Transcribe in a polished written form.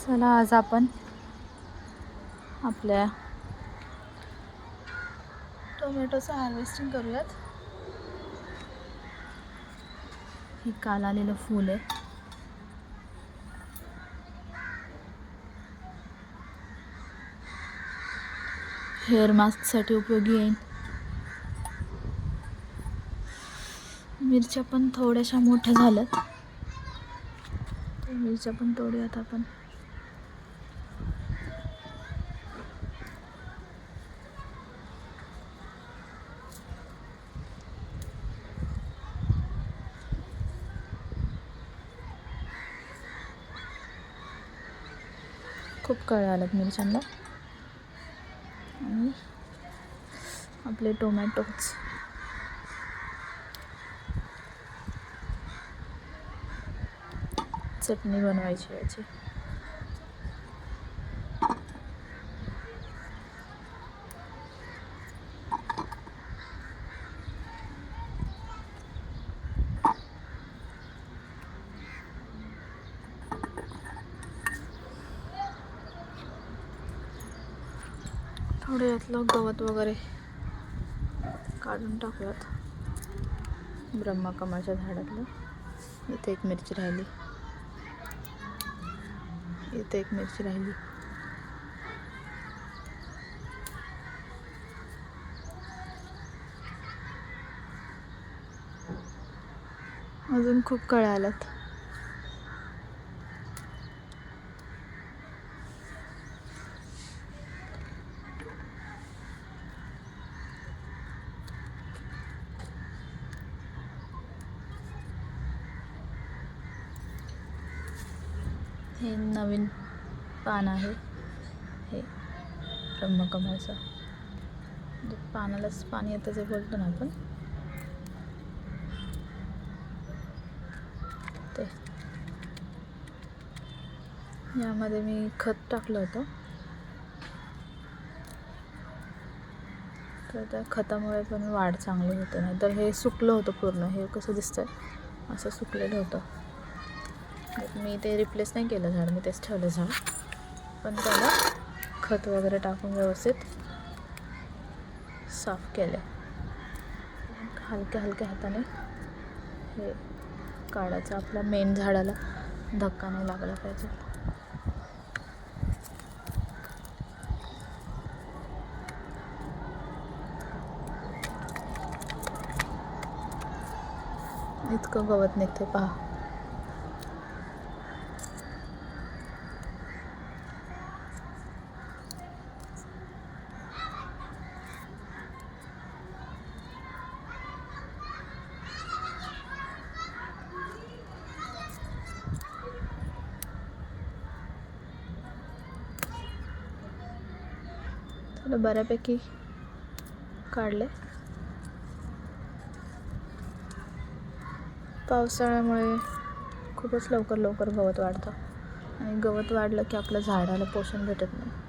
चला आज आपण आपल्या टोमॅटोचं हार्वेस्टिंग करूयात. हे काल आलेलं फूल आहे. हेअर मास्कसाठी उपयोगी येईल. मिरच्या पण थोड्याशा मोठ्या झाल्यात. मिरच्या पण तोडूयात आपण. खूप कळ्या आल्यात मिरच्यांना. आणि आपले टोमॅटोज चटणी बनवायची याची. थोडं यातलं गवत वगैरे काढून टाकूयात. ब्रह्मकमळच्या झाडातलं. इथे एक मिरची राहिली. इथे एक मिरची राहिली. अजून खूप कळ्या आल्यात. हे नवीन पान आहे. हे ब्रह्मकमळचं. पानालाच पाणी येतं जे बोलतो ना आपण ते. यामध्ये मी खत टाकलं होतं. तर त्या खतामुळे पण वाढ चांगली होते. नाही तर हे सुकलं होतं पूर्ण. हे कसं दिसतंय असं सुकलेलं होतं. मी ते रिप्लेस नाही केलं झाड. मी तेच ठेवलं झाड. पण त्याला खत वगैरे टाकून व्यवस्थित साफ केले. हलक्या हलक्या हाताने हे काढायचं. आपल्या मेन झाडाला धक्का नाही लागला पाहिजे. इतकं गवत निघते पहा. थोडं बऱ्यापैकी काढले. पावसाळ्यामुळे खूपच लवकर गवत वाढतं. आणि गवत वाढलं की आपल्या झाडाला पोषण भेटत नाही.